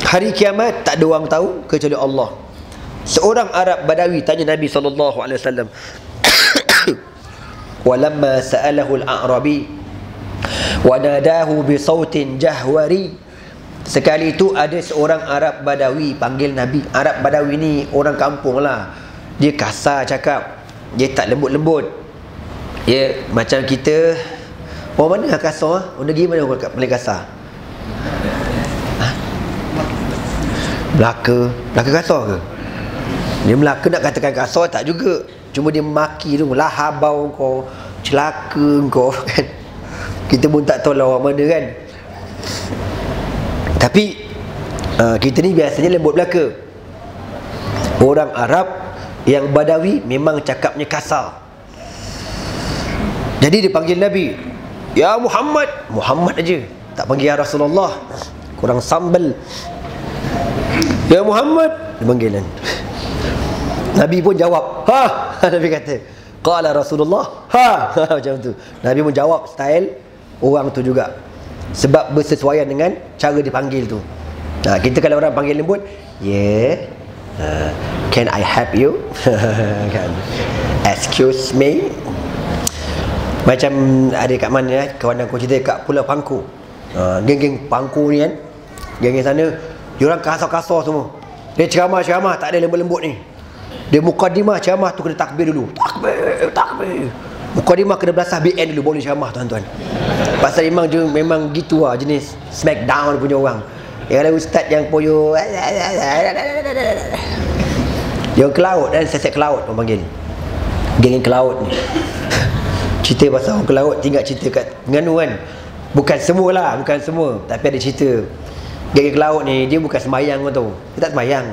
Hari kiamat tak ada orang tahu kecuali Allah. Seorang Arab Badawi tanya Nabi SAW. Walamma sa'alahu al-a'rabi wa nadahu bi sautin jahwari. Sekali itu ada seorang Arab Badawi panggil Nabi. Arab Badawi ni orang kampung lah. Dia kasar cakap, dia tak lembut-lembut. Ya, macam kita. Orang mana kasar? Orang negeri mana orang paling kasar? Melaka kasar ke? Dia Melaka nak katakan kasar tak juga. Cuma dia maki tu, lah habau kau, celaka kau kan. Kita pun tak tahu lah orang mana kan. Tapi kita ni biasanya lembut belaka. Orang Arab yang Badawi memang cakapnya kasar. Jadi dia panggil Nabi, ya Muhammad. Muhammad aja, tak panggil ya Rasulullah, kurang sambal. Ya Muhammad, dia panggil kan. Nabi pun jawab, ha. Nabi kata, qala Rasulullah, ha. Macam tu. Nabi pun jawab style orang tu juga, sebab bersesuaian dengan cara dipanggil tu. Kita kalau orang panggil lembut, yeah, can I help you? Kan? Excuse me. Macam ada kat mana kawan aku cerita kat Pulau Pangku. Geng-geng Pangku ni kan, geng-geng sana, diorang kasar-kasar semua. Dia ceramah-ceramah tak ada lembut-lembut ni. Dia mukadimah ceramah tu kena takbir dulu. Takbir. Mukadimah kena belasah BN dulu boleh ceramah tuan-tuan. Pasal memang gitu lah jenis smackdown punya orang. Yang ada ustaz yang poyo, yang ke laut dan sesek ke laut orang panggil. Geng ke laut ni. Cerita pasal orang ke laut, tinggal cerita kat Terengganu kan. Bukan semua lah, bukan semua, tapi ada cerita. Geng ke laut ni dia bukan sembahyang kau tahu. Dia tak sembahyang.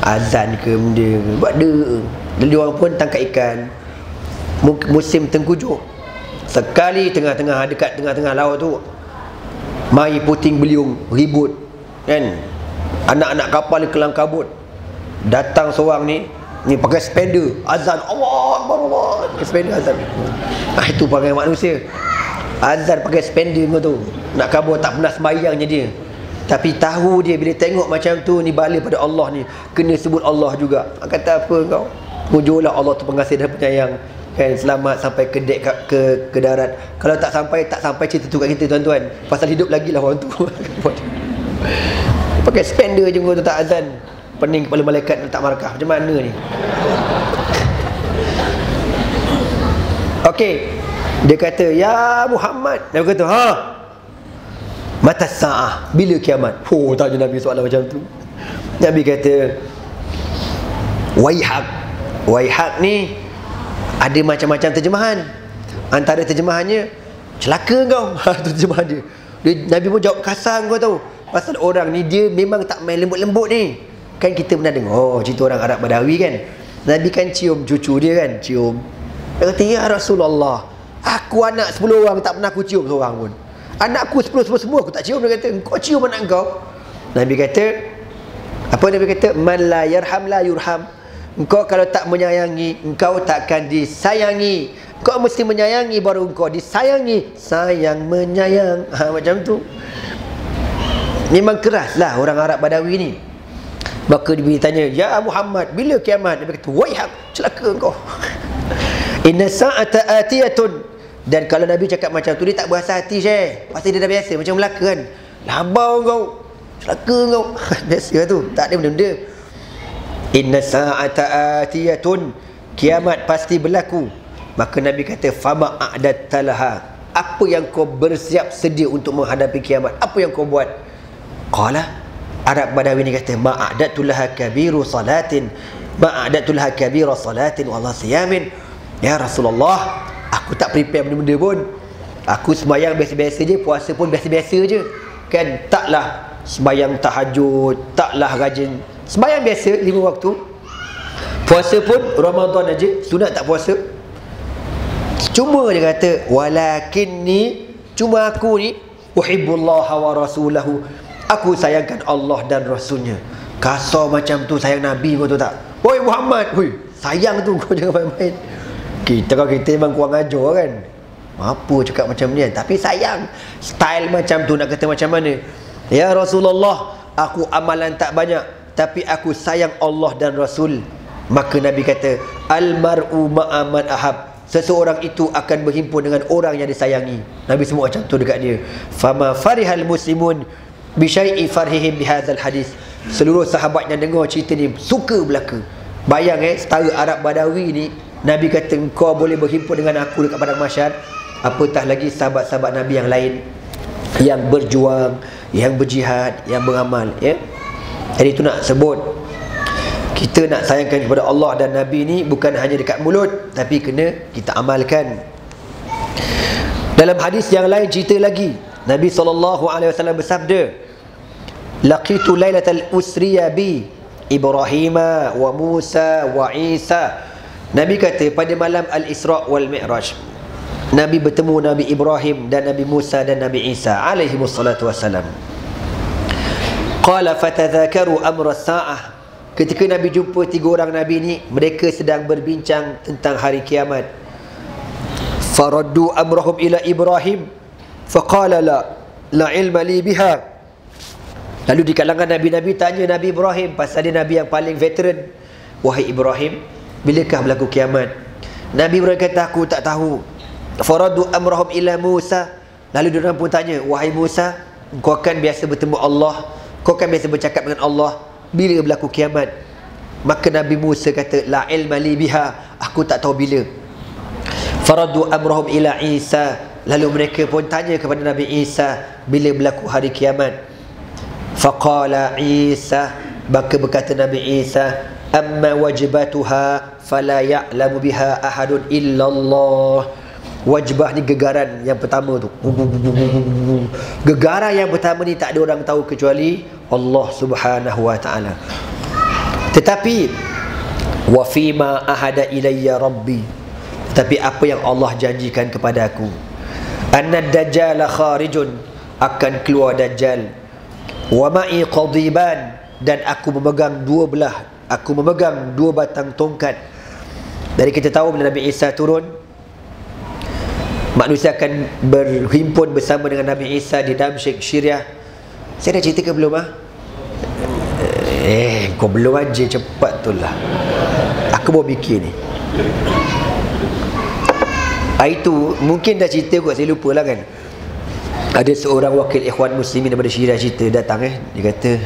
Azan ke benda ke, buat dia. Dan dia orang pun tangkap ikan. Musim tengkujuh. Sekali dekat tengah-tengah laut tu, mai puting beliung ribut kan. Anak-anak kapal ni kelang kabut. Datang seorang ni pakai spender, azan Allah Akbar, Allah, pakai spender azan. Itu pakai manusia. Azan pakai spender kau tu. Nak kabur tak pernah sembahyangnya dia. Tapi tahu dia bila tengok macam tu, ni bala pada Allah ni, kena sebut Allah juga. Kata apa kau? Mujurlah Allah tu pengasih dan penyayang. Kan, selamat sampai ke darat. Kalau tak sampai cerita tu kat kita tuan-tuan. Pasal hidup lagi lah orang tu. Pakai spender je kau tu tak azan. Pening kepala malaikat letak markah. Macam mana ni? Okey. Dia kata, ya Muhammad. Dia kata, ha. Mata sa'ah, bila kiamat? Tanya Nabi soalan macam tu. Nabi kata, Waihak ni ada macam-macam terjemahan. Antara terjemahannya, celaka kau. Itu terjemahan dia. Nabi pun jawab kasar kau tahu. Pasal orang ni dia memang tak main lembut-lembut ni. Kan kita pernah dengar cerita orang Arab Badawi kan. Nabi kan cium cucu dia kan, cium. Dia kata, ya Rasulullah, aku anak 10 orang tak pernah aku cium seorang pun. Anakku 10 semua aku tak cium. Dia kata, kau cium anak kau. Nabi kata, apa Nabi kata? Man la yarham la yurham. Engkau kalau tak menyayangi, engkau takkan disayangi. Engkau mesti menyayangi baru engkau disayangi. Sayang menyayang. Macam tu. Memang keraslah orang Arab Badawi ni. Maka dia tanya, ya Muhammad, bila kiamat? Dia kata, waihak, celaka engkau. Inna sa'ata atiyatun. Dan kalau Nabi cakap macam tu, dia tak berasa hati Syekh. Pasti dia dah biasa, macam Melaka kan. Labau kau, celaka kau. Biasa tu, tak ada benda-benda. Inna sa'ata atiyatun. Kiamat pasti berlaku. Maka Nabi kata, fama a'dattalaha. Apa yang kau bersiap sedia untuk menghadapi kiamat? Apa yang kau buat? Qala, Arab Badawi ni kata, ma'adatulaha kabiru salatin. Ma'adatulaha kabira salatin wallah siyamin. Ya Rasulullah, aku tak prepare benda-benda pun. Aku sembahyang biasa-biasa je, puasa pun biasa-biasa je. Kan, taklah sembahyang tahajud, taklah rajin. Sembahyang biasa 5 waktu. Puasa pun Ramadan aja, sunat tak puasa. Cuma dia kata, walakinni, cuma aku ni, uhibbullaha wa rasulahu. Aku sayangkan Allah dan Rasulnya. Kasar macam tu sayang Nabi kau tahu tak? Oi Muhammad, sayang tu kau jangan main-main. Kita memang kurang ajar kan. Apa cakap macam ni kan? Tapi sayang. Style macam tu nak kata macam mana? Ya Rasulullah, aku amalan tak banyak, tapi aku sayang Allah dan Rasul. Maka Nabi kata, al-mar'u ma'a man ahab, seseorang itu akan berhimpun dengan orang yang disayangi. Nabi sebut macam tu dekat dia. Fama farihal muslimun bi syai'i farhihim bihadzal hadis. Seluruh sahabat yang dengar cerita ni suka belaka. Bayang setara Arab Badawi ni, Nabi kata engkau boleh berhimpun dengan aku dekat padang mahsyar, apatah lagi sahabat-sahabat Nabi yang lain yang berjuang, yang berjihad, yang beramal, ya. Jadi itu nak sebut kita nak sayangkan kepada Allah dan Nabi ni bukan hanya dekat mulut, tapi kena kita amalkan. Dalam hadis yang lain cerita lagi, Nabi SAW bersabda, laqitu lailatal usriya bi Ibrahim wa Musa wa Isa. Nabi kata pada malam Al-Isra wal Mi'raj, Nabi bertemu Nabi Ibrahim dan Nabi Musa dan Nabi Isa alaihi wassalatu wassalam. Qala fatadhakaru amra as-sa'ah. Ketika Nabi jumpa tiga orang Nabi ni, mereka sedang berbincang tentang hari kiamat. Faraddu amrahum ila Ibrahim faqala la ilma li biha. Lalu di kalangan Nabi-Nabi tanya Nabi Ibrahim, pasal dia Nabi yang paling veteran. Wahai Ibrahim, bilakah berlaku kiamat? Nabi Ibrahim kata, aku tak tahu. Faraddu amrahum ila Musa. Lalu dia orang pun tanya, wahai Musa, kau akan biasa bertemu Allah, kau akan biasa bercakap dengan Allah, bila berlaku kiamat? Maka Nabi Musa kata, la ilma li biha, aku tak tahu bila. Faraddu amrahum ila Isa. Lalu mereka pun tanya kepada Nabi Isa, bila berlaku hari kiamat? Faqala Isa, maka berkata Nabi Isa, amma wajibatuha fala ya'lamu biha ahadun illallah. Wajibah ni gegaran yang pertama tu. Gegaran yang pertama ni tak ada orang tahu kecuali Allah Subhanahu wa ta'ala. Tetapi wa fima ahada ilayya rabbi, tapi apa yang Allah janjikan kepada aku, anna dajjal kharijun, akan keluar dajjal, wa ma'i qadiban, dan aku memegang dua batang tongkat. Dari kita tahu bila Nabi Isa turun, manusia akan berhimpun bersama dengan Nabi Isa di Damsyik, Syria. Saya dah cerita ke belum? Kau belum aja, cepat tu lah. Aku baru fikir ni. Itu mungkin dah cerita kot, saya lupa lah kan. Ada seorang wakil ikhwan muslimin daripada Syria cerita, datang dia kata,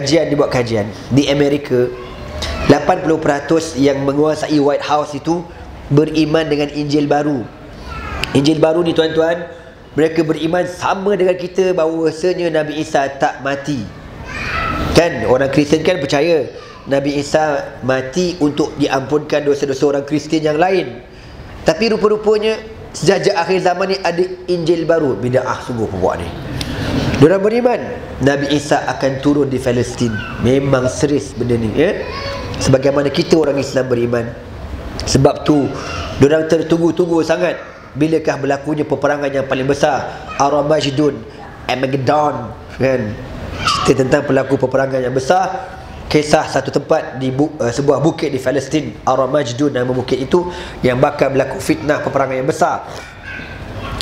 dia buat kajian di Amerika, 80% yang menguasai White House itu beriman dengan Injil baru. Injil baru ni tuan-tuan, mereka beriman sama dengan kita bahawasanya Nabi Isa tak mati. Kan orang Kristian kan percaya Nabi Isa mati untuk diampunkan dosa-dosa orang Kristian yang lain. Tapi rupa-rupanya sejak akhir zaman ni ada Injil baru. Bid'ah sungguh pembuat ni. Diorang beriman Nabi Isa akan turun di Palestin. Memang serius benda ni, ya? Sebagaimana kita orang Islam beriman. Sebab tu diorang tertunggu-tunggu sangat, bilakah berlakunya peperangan yang paling besar, Armageddon, Armageddon, kan? Cerita tentang pelaku peperangan yang besar. Kisah satu tempat di sebuah bukit di Palestin, Armageddon nama bukit itu, yang bakal berlaku fitnah peperangan yang besar.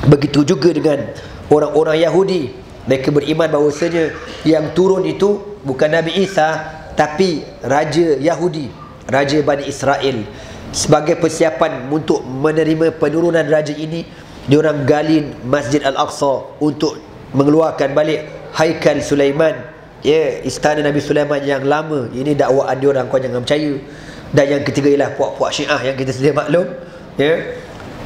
Begitu juga dengan orang-orang Yahudi. Mereka beriman bahawasanya yang turun itu bukan Nabi Isa, tapi Raja Yahudi, Raja Bani Israel. Sebagai persiapan untuk menerima penurunan raja ini, diorang gali Masjid Al-Aqsa untuk mengeluarkan balik Haikal Sulaiman, ya, istana Nabi Sulaiman yang lama. Ini dakwaan diorang, kau jangan percaya. Dan yang ketiga ialah puak-puak Syiah yang kita sedia maklum, ya.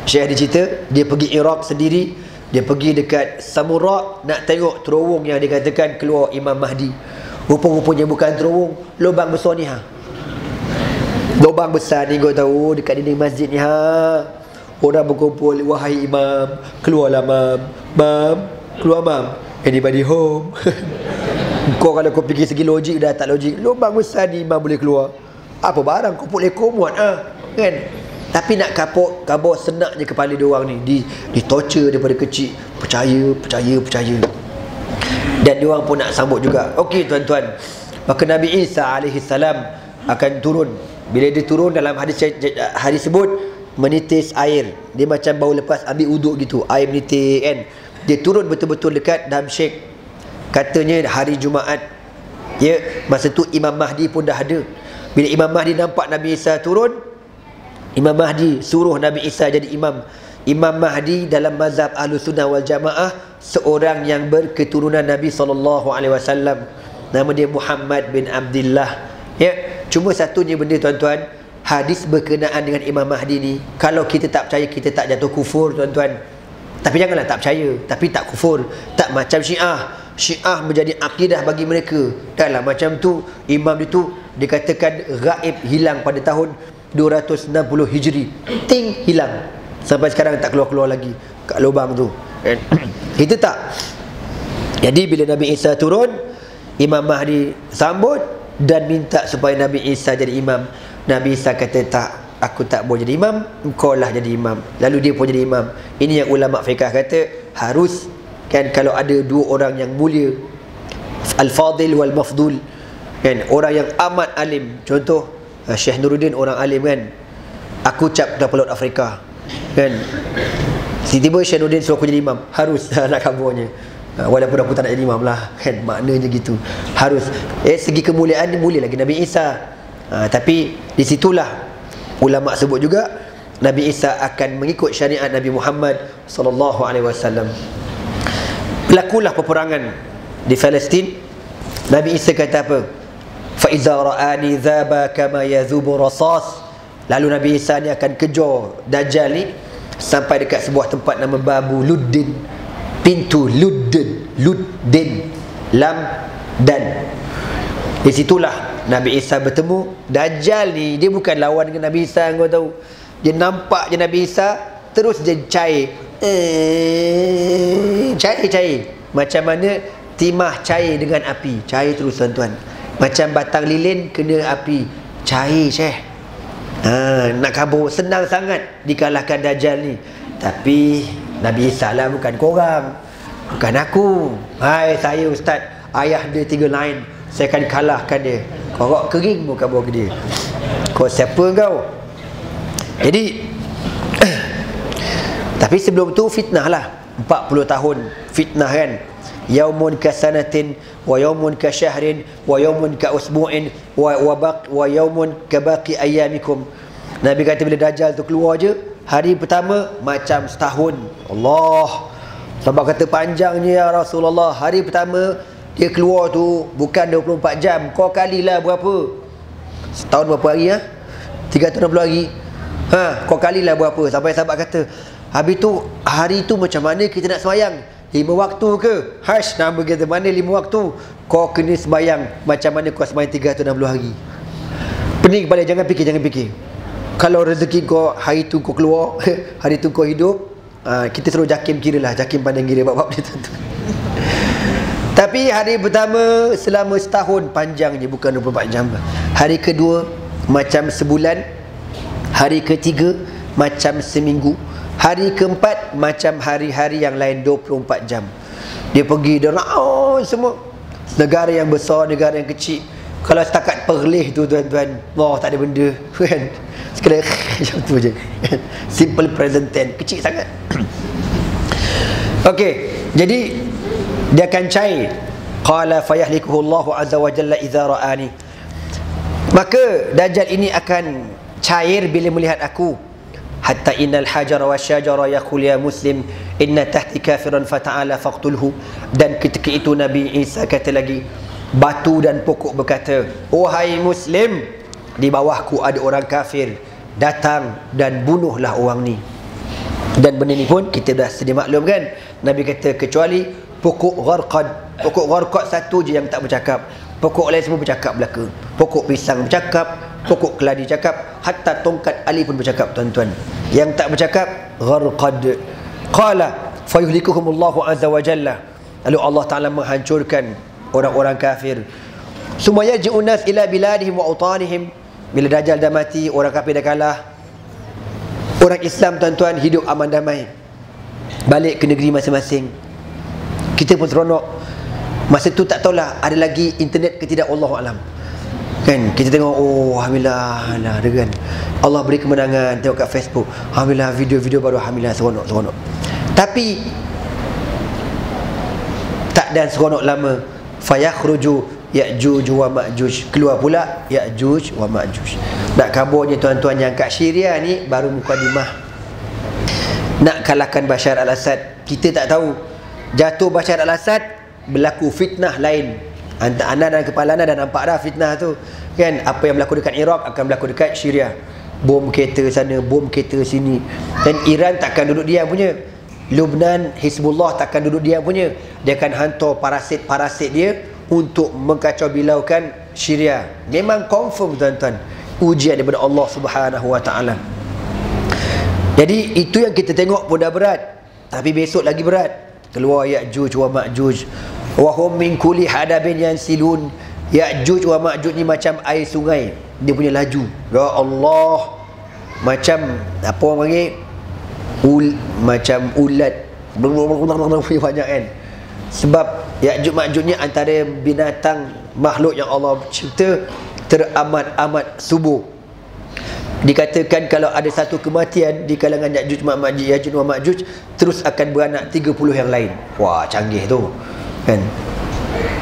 Syekh dia cerita, dia pergi Iraq sendiri, dia pergi dekat Samura nak tengok terowong yang dikatakan keluar Imam Mahdi. Rupa-rupanya bukan terowong, lubang besar ni lubang besar ni, kau tahu, dekat dinding masjid ni orang berkumpul, wahai imam, keluarlah mam, keluar mam, anybody home? Kau kalau kau fikir segi logik dah tak logik. Lubang besar ni imam boleh keluar, apa barang kau boleh muat kan? Tapi nak kabur senaknya kepala dia orang ni, di torture daripada kecil, percaya. Dan dia orang pun nak sambut juga. Okey tuan-tuan, maka Nabi Isa alaihi salam akan turun. Bila dia turun, dalam hadis sebut menitis air. Dia macam baru lepas ambil uduk gitu, air menitis kan. Dia turun betul-betul dekat Damsyik. Katanya hari Jumaat, Ya, masa tu Imam Mahdi pun dah ada. Bila Imam Mahdi nampak Nabi Isa turun, Imam Mahdi suruh Nabi Isa jadi imam. Imam Mahdi dalam mazhab Ahlussunnah wal Jamaah seorang yang berketurunan Nabi SAW. Nama dia Muhammad bin Abdullah. Ya, cuma satunya benda tuan-tuan, hadis berkenaan dengan Imam Mahdi ni, kalau kita tak percaya, kita tak jatuh kufur tuan-tuan. Tapi janganlah tak percaya, tapi tak kufur. Tak macam Syiah. Syiah menjadi akidah bagi mereka. Taklah macam tu, imam itu dikatakan gaib, hilang pada tahun 260 Hijri. Ting, hilang. Sampai sekarang tak keluar-keluar lagi kat lubang tu. Kita tak. Jadi bila Nabi Isa turun, Imam Mahdi sambut dan minta supaya Nabi Isa jadi imam. Nabi Isa kata, tak, aku tak boleh jadi imam, engkau lah jadi imam. Lalu dia pun jadi imam. Ini yang ulama fiqh kata harus, kan, kalau ada dua orang yang mulia, al-fadil wal mafdul, kan, orang yang amat alim. Contoh Syekh Nuruddin, orang alim kan, aku cap dah Laut Afrika, kan, tiba-tiba Syekh Nuruddin suruh aku jadi imam, harus nak kabarnya. Walaupun aku tak nak jadi imam lah, kan, maknanya gitu. Harus. Segi kemuliaan dia mulia lagi Nabi Isa. Tapi di situlah ulama sebut juga Nabi Isa akan mengikut syariat Nabi Muhammad sallallahu alaihi wasallam. Berlakulah peperangan di Palestin. Nabi Isa kata apa? Fa iza ra'ani dhaba kama yadhubu rasas. Lalu Nabi Isa ni akan kejar Dajjal ni sampai dekat sebuah tempat nama Babu Luddin. Pintu Luddin, lam dan. Di situlah Nabi Isa bertemu Dajjal ni. Dia bukan lawan dengan Nabi Isa, kau tahu. Dia nampak je Nabi Isa, terus dia cair. Cair. Macam mana timah cair dengan api. Cair terus tuan-tuan. Macam batang lilin kena api. Cair, Syekh. Nak kabur senang sangat dikalahkan Dajjal ni. Tapi Nabi Isa lah, bukan korang, bukan aku. Hai, saya ustaz, ayah dia 3 line, saya akan kalahkan dia. Korok kering pun kabur ke dia. Kau siapa kau? Jadi tapi sebelum tu fitnah lah. 40 tahun fitnah, kan. Yaumun kasanatin wa yaumun kasyahrin wa yaumun ka usbu'in wa yaumun kabaqi ayyamikum. Nabi kata bila Dajjal tu keluar je, hari pertama macam setahun. Allah. Sahabat kata, panjangnya ya Rasulullah. Hari pertama dia keluar tu bukan 24 jam. Kau kalilah berapa? Setahun berapa hari? 360 hari. Kau kalilah berapa? Sampai sahabat kata, habis tu hari tu macam mana kita nak sembahyang? 5 waktu ke? Hash, nama kita mana 5 waktu? Kau kena sembahyang macam mana kau sembahyang 360 hari. Pening kepala, jangan fikir. Kalau rezeki kau hari tu kau keluar, hari tu kau hidup, kita suruh Jakim kira lah. Jakim pandang kira bab-bab dia tentu. Tapi hari pertama selama setahun, panjangnya, bukan 24 jam. Hari kedua macam sebulan. Hari ketiga macam seminggu. Hari keempat macam hari-hari yang lain 24 jam. Dia pergi, dia raun semua. Negara yang besar, negara yang kecil. Kalau setakat Perlis tu tuan-tuan, tak ada benda, kan. Sekali macam tu je. Simple present tense, kecil sangat. Okey, jadi dia akan cair. Qala fayahlikuhu Allahu azza wa jalla idza ra'ani. Maka Dajjal ini akan cair bila melihat aku. Hatta innal hajara wasyajara yaqul ya muslim inna tahti kafiran fata'ala faqtulhu. Dan ketika itu Nabi Isa kata lagi, batu dan pokok berkata, wahai muslim, di bawahku ada orang kafir, datang dan bunuhlah orang ni. Dan benda ni pun kita dah sedia maklum, kan. Nabi kata kecuali pokok gharqad. Pokok gharqad satu je yang tak bercakap. Pokok lain semua bercakap belaka. Pokok pisang bercakap, pokok keladi bercakap, hatta tongkat Ali pun bercakap tuan-tuan. Yang tak bercakap gharqad. Qala fayuhlikuhumullahu azza wa jalla. Lalu Allah Ta'ala menghancurkan orang-orang kafir. Summa yaji'un nas ila biladihim wa utanihim. Bila Dajjal dah mati, orang kafir dah kalah, orang Islam tuan-tuan hidup aman damai, balik ke negeri masing-masing. Kita pun seronok. Masa tu tak tahulah ada lagi internet ke tidak, Allahu alam. Kan kita tengok, oh alhamdulillah lah, kan. Allah beri kemenangan, tengok kat Facebook, alhamdulillah video-video baru, alhamdulillah, seronok. Tapi tak dan seronok lama. Fayakhruju Ya'juj wa Ma'juj. Keluar pula Ya'juj wa Ma'juj. Nak kabarnya tuan-tuan yang kat Syria ni baru mukadimah. Nak kalahkan Bashar al-Assad, kita tak tahu. Jatuh Bashar al-Assad, berlaku fitnah lain. Anda dan kepala anda dah nampak dah fitnah tu kan. Apa yang berlaku dekat Iraq akan berlaku dekat Syria. Bom kereta sana, bom kereta sini. Dan Iran takkan duduk diam punya. Lubnan, Hizbullah takkan duduk diam punya. Dia akan hantar parasit-parasit dia untuk mengkacau bilaukan Syria. Memang confirm tuan-tuan, ujian daripada Allah Subhanahu Wa Taala. Jadi itu yang kita tengok pun dah berat, tapi besok lagi berat. Keluar Ya'juj wa Ma'juj. Wa hum min kulli hadabin yansilun. Ya'juj wa Ma'juj ni macam air sungai, dia punya laju. Ya Allah, macam apa orang panggil, macam ulat banyak kan. Sebab Ya'juj Ma'juj ni antara binatang makhluk yang Allah cipta teramat-amat subur. Dikatakan kalau ada satu kematian di kalangan Ya'juj wa Ma'juj, terus akan beranak 30 yang lain. Wah, canggih tu kan.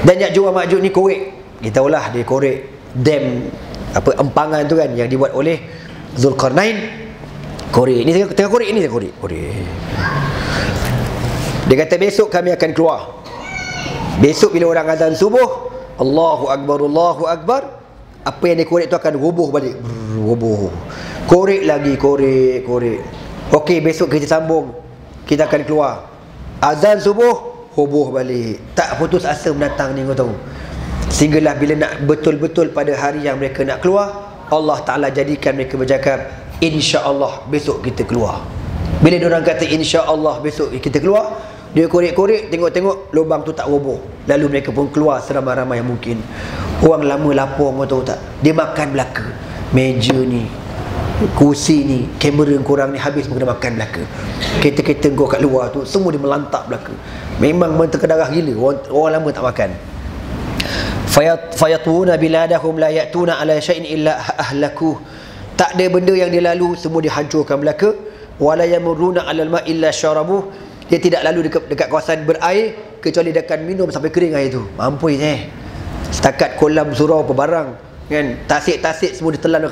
Dan Ya'juj wa Ma'juj ni korek. Kita tahulah dia korek dam, apa, empangan tu kan, yang dibuat oleh Zulkarnain. Korek ni tengah korek ni, korek. Dia kata besok kami akan keluar. Besok bila orang azan subuh, Allahu Akbar, Allahu Akbar, apa yang dia korek tu akan roboh balik. Roboh. Korek lagi, korek. Okey, besok kita sambung. Kita akan keluar. Azan subuh, roboh balik. Tak putus asa mendatang ni, kau tahu. Sehinggalah bila nak betul-betul pada hari yang mereka nak keluar, Allah Ta'ala jadikan mereka bercakap, insya-Allah besok kita keluar. Bila diorang kata insya-Allah besok kita keluar, dia korek-korek, tengok-tengok lubang tu tak roboh. Lalu mereka pun keluar seramai-ramai yang mungkin. Orang lama lapar, kau tahu tak? Dia makan belaka. Meja ni, kursi ni, kamera korang ni habis kena makan belaka. Kereta-kereta kau kat luar tu semua dia melantak belaka. Memang menterkedarah gila. Orang lama tak makan. Fayatuna biladahum la ya'tuna ala syai'in illa ahlakuh. Tak ada benda yang dia lalu, semua dihancurkan belaka. Wala yamurruna 'alal ma illa syarabuh. Dia tidak lalu dekat kawasan berair kecuali dia akan minum sampai kering air tu. Mampus setakat kolam surau apa barang kan, tasik-tasik semua ditelan.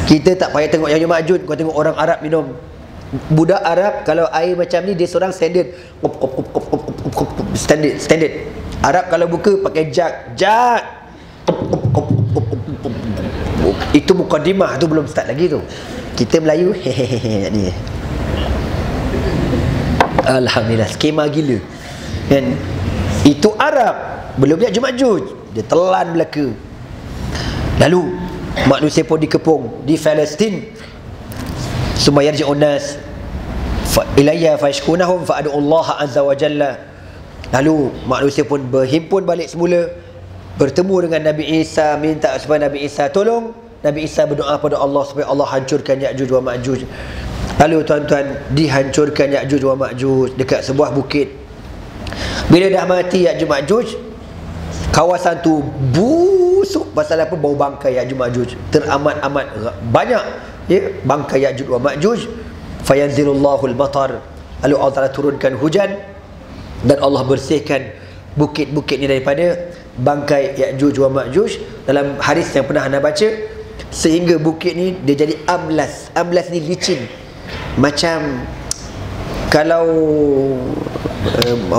Kita tak payah tengok Ya'juj Ma'juj, kau tengok orang Arab minum. Budak Arab kalau air macam ni dia seorang standard. Standard. Arab kalau buka pakai jug. Itu mukadimah tu, belum start lagi tu. Kita Melayu hehehe ni. Alhamdulillah, skema gila kan. Itu Arab, belum Ya'juj Ma'juj, dia telan belaka. Lalu manusia pun dikepung di Palestin. Summa yarji'un nas ilayya fayashkunahum fa'adu Allah azza wa jalla. Lalu manusia pun berhimpun balik semula, bertemu dengan Nabi Isa, minta supaya Nabi Isa tolong. Nabi Isa berdoa pada Allah supaya Allah hancurkan Ya'juj wa Ma'juj. Lalu tuan-tuan, dihancurkan Ya'juj wa Ma'juj dekat sebuah bukit. Bila dah mati Ya'juj Ma'juj, kawasan tu busuk. Pasal apa? Bau bangkai Ya'juj Ma'juj teramat-amat banyak, ya, bangkai Ya'juj wa Ma'juj. Fayanzilullahul matar. Lalu Allah Ta'ala turunkan hujan dan Allah bersihkan bukit-bukit ni daripada bangkai Ya'juj wa Ma'juj. Dalam hadis yang pernah anda baca, sehingga bukit ni dia jadi amlas. Amlas ni licin, macam kalau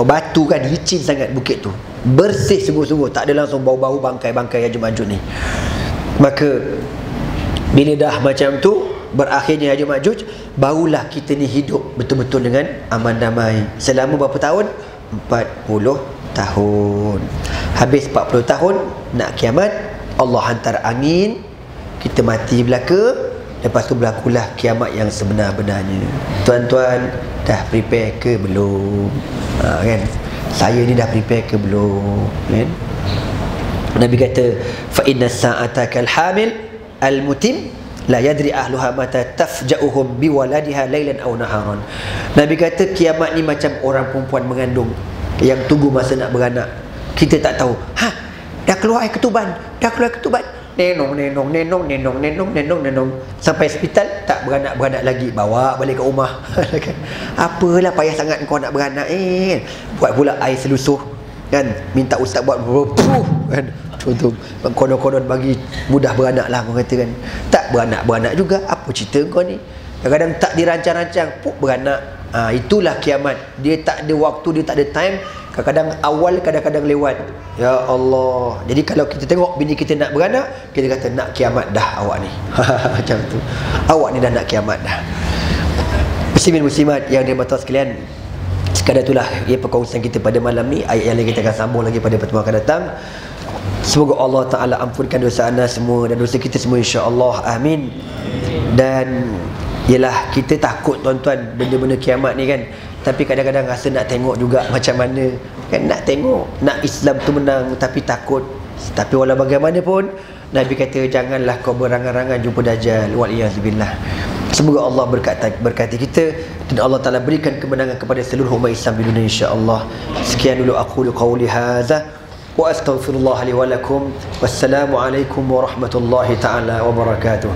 batu kan, licin sangat bukit tu. Bersih sungguh-sungguh, tak ada langsung bau-bau bangkai-bangkai Ya'juj Ma'juj ni. Maka bila dah macam tu, berakhirnya Ya'juj Ma'juj, barulah kita ni hidup betul-betul dengan aman damai. Selama berapa tahun? 40 tahun. Habis 40 tahun nak kiamat, Allah hantar angin, kita mati belaka. Lepas tu berlakulah kiamat yang sebenar-benarnya. Tuan-tuan dah prepare ke belum? Kan? Saya ni dah prepare ke belum? Kan? Nabi kata, fa inna sa'ata kal hamil al mutim la yadri ahluha mata tafja'uhum biwaladiha lailan aw naharan. Nabi kata kiamat ni macam orang perempuan mengandung yang tunggu masa nak beranak. Kita tak tahu. Dah keluar air ketuban, nenong. Sampai hospital tak beranak lagi, bawa balik ke rumah. Apalah payah sangat kau nak beranak. Buat pula air selusuh kan, minta ustaz buat kan, contoh konon-konon bagi mudah beranak lah orang kata kan. Tak beranak juga, apa cerita kau ni? Kadang-kadang tak dirancang-rancang pun beranak. Itulah kiamat. Dia tak ada waktu, dia tak ada time. Kadang-kadang awal, kadang-kadang lewat. Ya Allah. Jadi kalau kita tengok bini kita nak beranak, kita kata nak kiamat dah awak ni. Macam tu. Awak ni dah nak kiamat dah. Muslimin muslimat yang dirahmati Allah sekalian, sekadar itulah perkongsian kita pada malam ni. Ayat yang lain kita akan sambung lagi pada pertemuan akan datang. Semoga Allah Ta'ala ampunkan dosa anda semua dan dosa kita semua, insya-Allah. Amin. Dan yelah, kita takut tuan-tuan benda-benda kiamat ni kan. Tapi kadang-kadang rasa nak tengok juga macam mana kan, nak tengok, nak Islam tu menang, tapi takut. Tapi walau bagaimanapun, Nabi kata janganlah kau berangan-angan jumpa Dajjal, wal-iyazubillah. Semoga Allah berkati kita dan Allah Ta'ala berikan kemenangan kepada seluruh umat Islam di dunia, insya-Allah. Sekian dulu aku qauli hadza wa astaghfirullah li wa lakum. Wassalamualaikum warahmatullahi taala wabarakatuh.